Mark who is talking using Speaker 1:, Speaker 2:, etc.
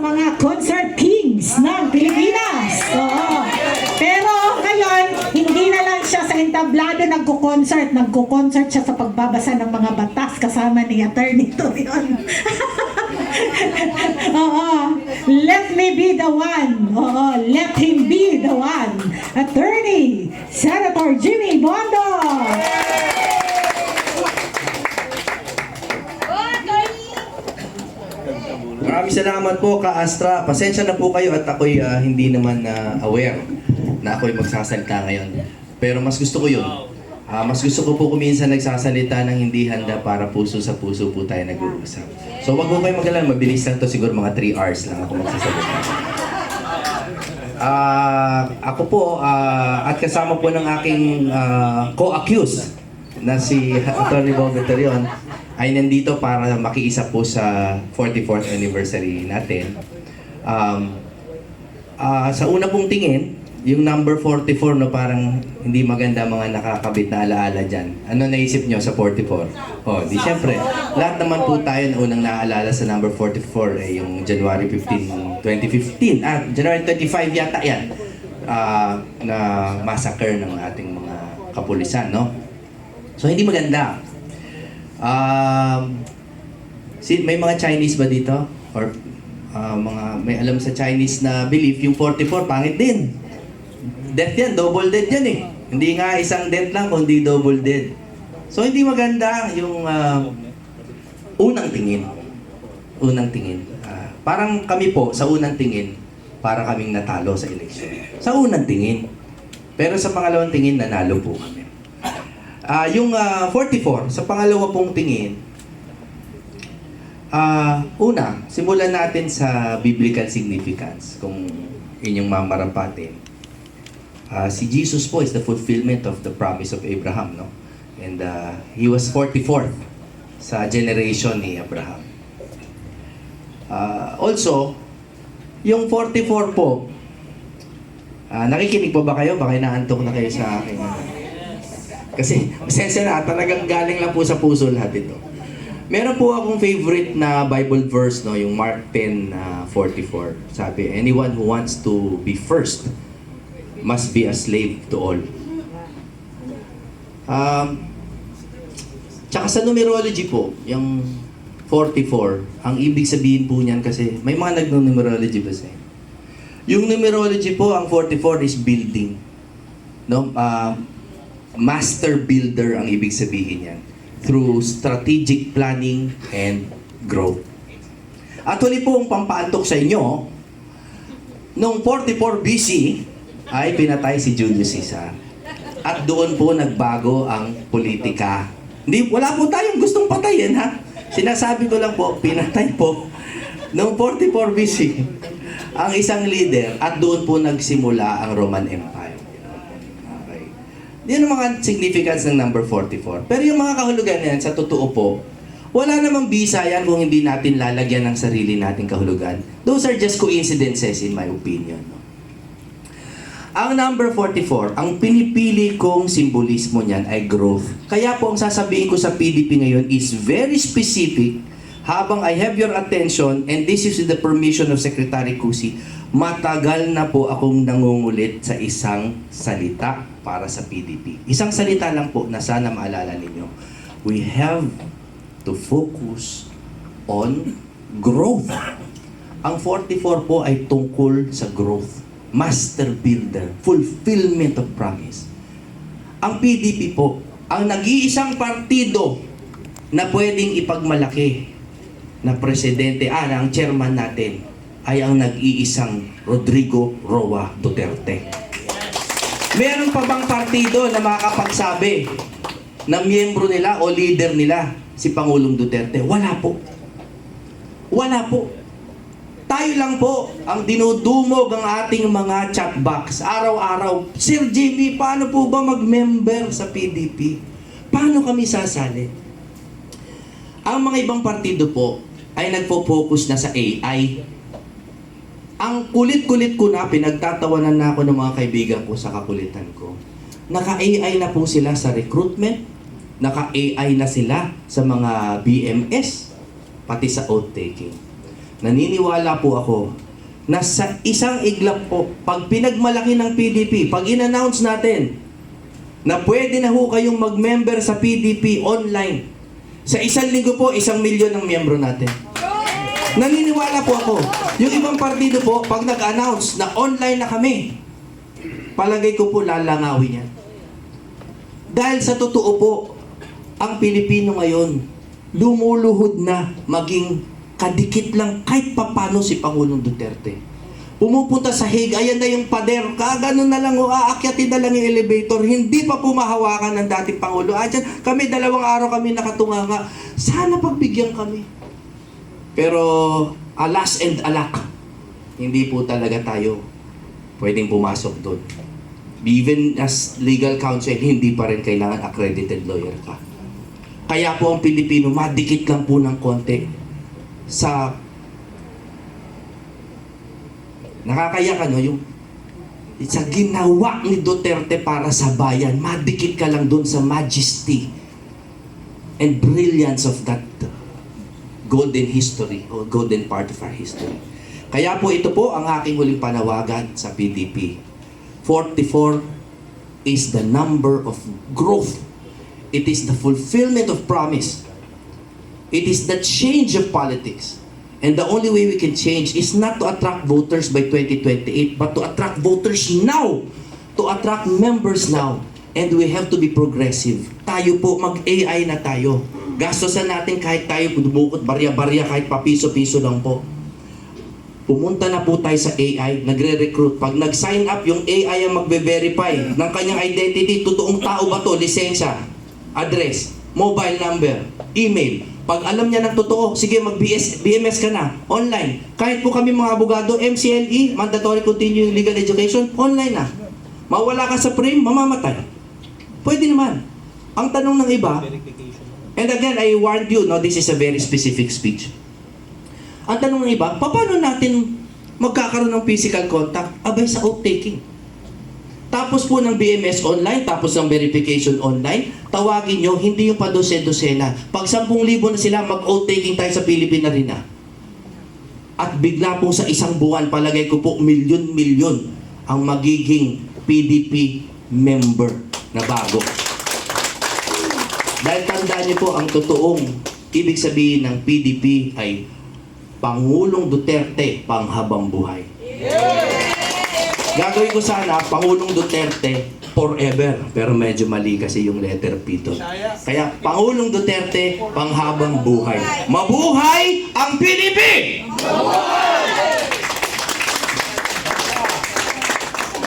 Speaker 1: mga concert kings ng Pilipinas. Oo. Pero ngayon, hindi na lang siya sa entablado nagko-concert siya sa pagbabasa ng mga batas kasama ni Attorney Torion. Oo. Let me be the one. Oo. Let him be the one. Attorney Senator Jimmy Bondo.
Speaker 2: Maraming salamat po, Ka-Astra. Pasensya na po kayo at ako'y hindi naman aware na ako'y magsasalita ngayon. Pero mas gusto ko yun. Mas gusto ko po kuminsan nagsasalita ng hindi handa para puso sa puso po tayo nag-uusap. So wag po kayo mag-alala, mabilis lang to, siguro mga 3 hours lang ako magsasalita. Ako po, at kasama po ng aking co-accused na si Atty. Bobby Torion, ay nandito para makiisa po sa 44th anniversary natin. Sa una pong tingin, yung number 44, no, parang hindi maganda mga nakakabit na alaala dyan. Ano naisip nyo sa 44? Oh, di syempre, lahat naman po tayo na unang naaalala sa number 44 ay yung January 15, 2015. January 25 yata yan. Na massacre ng ating mga kapulisan, no? So, hindi maganda. May mga Chinese ba dito? Or may alam sa Chinese na belief, yung 44, pangit din. Death yan, double dead yan eh. Hindi nga isang death lang, kundi double dead. So, hindi maganda yung unang tingin. Unang tingin. Parang kami po, sa unang tingin, para kaming natalo sa eleksyon. Sa unang tingin. Pero sa pangalawang tingin, nanalo po kami. Yung 44, sa pangalawa pong tingin, una, simulan natin sa biblical significance, kung inyong mamarapatin. Si Jesus po is the fulfillment of the promise of Abraham, no? And he was 44th sa generation ni Abraham. Also, yung 44 po, nakikinig po ba kayo? Baka inaantok na kayo sa akin. Kasi, pasensya na, talagang galing lang po sa puso lahat ito. Meron po akong favorite na Bible verse, no, yung Mark 10:44. Sabi, anyone who wants to be first must be a slave to all. Tsaka sa numerology po, yung 44, ang ibig sabihin po niyan kasi, may mga nag-numerology ba sa'yo? Yung numerology po, ang 44 is building. No? Master builder ang ibig sabihin yan through strategic planning and growth. Actually po, ang pampaantok sa inyo, noong 44 BC ay pinatay si Julius Caesar. At doon po nagbago ang politika. Wala po tayong gustong patayin, ha? Sinasabi ko lang po, pinatay po noong 44 BC ang isang leader at doon po nagsimula ang Roman Empire. Yan ang mga significance ng number 44. Pero yung mga kahulugan yan, sa totoo po, wala namang bisa yan kung hindi natin lalagyan ng sarili nating kahulugan. Those are just coincidences in my opinion. Ang number 44, ang pinipili kong simbolismo niyan ay growth. Kaya po ang sasabihin ko sa PDP ngayon is very specific. Habang I have your attention, and this is with the permission of Secretary Cusi, matagal na po akong nangungulit sa isang salita para sa PDP. Isang salita lang po na sana maalala ninyo. We have to focus on growth. Ang 44 po ay tungkol sa growth. Master builder, fulfillment of promise. Ang PDP po, ang nag-iisang partido na pwedeng ipagmalaki na presidente, ang chairman natin, ay ang nag-iisang Rodrigo Roa Duterte. Meron pa bang partido na makakapagsabi na miyembro nila o leader nila si Pangulong Duterte? Wala po. Wala po. Tayo lang po ang dinudumog ang ating mga chat box araw-araw. Sir Jimmy, paano po ba mag-member sa PDP? Paano kami sasali? Ang mga ibang partido po ay nagpo-focus na sa AI. Ang kulit-kulit ko na, pinagtatawanan na ako ng mga kaibigan ko sa kakulitan ko. Naka-AI na po sila sa recruitment, naka-AI na sila sa mga BMS, pati sa oath-taking. naniniwala po ako na sa isang iglap po, pag pinagmalaki ng PDP, pag in-announce natin na pwede na ho kayong mag-member sa PDP online, sa isang linggo po, 1 milyon ang miyembro natin. Naniniwala po ako. Yung ibang partido po, pag nag-announce na online na kami, palagay ko po lalangawin yan. Dahil sa totoo po, ang Pilipino ngayon, lumuluhod na maging kadikit lang kahit papano si Pangulong Duterte. Pumupunta sa Hague, ayan na yung pader, kaganon na lang, aakyatin na lang yung elevator, hindi pa pumahawakan ng dating Pangulo. Dyan, kami 2 araw kami nakatunganga, sana pagbigyan kami. Pero alas and alak, hindi po talaga tayo pwedeng pumasok doon. Even as legal counsel, hindi pa rin kailangan accredited lawyer ka. Kaya po ang Pilipino, madikit lang po ng konti sa nakakayak yung sa ginawa ni Duterte para sa bayan, madikit ka lang doon sa majesty and brilliance of that golden history or golden part of our history. Kaya po ito po ang aking huling panawagan sa PDP. 44 is the number of growth. It is the fulfillment of promise. It is the change of politics. And the only way we can change is not to attract voters by 2028, but to attract voters now. To attract members now. And we have to be progressive. Tayo po, mag-AI na tayo. Gastosan natin kahit tayo dumukot barya-barya, kahit papiso-piso lang po. Pumunta na po tayo sa AI, nagre-recruit. Pag nag-sign up, yung AI ang magbe-verify ng kanyang identity. Totoong tao ba to? Lisensya, address, mobile number, email. Pag alam niya ng totoo, sige mag-BMS ka na, online. Kahit po kami mga abogado, MCLE, Mandatory Continuing Legal Education, online na. Mawala ka sa frame, mamamatay. Pwede naman. Ang tanong ng iba, and again, I warned you, no, this is a very specific speech. Ang tanong ng iba, paano natin magkakaroon ng physical contact? Abay sa oath-taking. Tapos po ng BMS online, tapos ng verification online, tawagin nyo, hindi yung pa dosena. Pag 10,000 na sila, mag-oath-taking tayo sa Pilipinas rin na. At bigla po sa isang buwan, palagay ko po, milyon-milyon ang magiging PDP member na bago. Dahil tandaan niyo po, ang totoong ibig sabihin ng PDP ay Pangulong Duterte panghabang buhay. Gagawin ko sana Pangulong Duterte forever, pero medyo mali kasi yung letter P to. Kaya Pangulong Duterte panghabang buhay. Mabuhay ang PDP!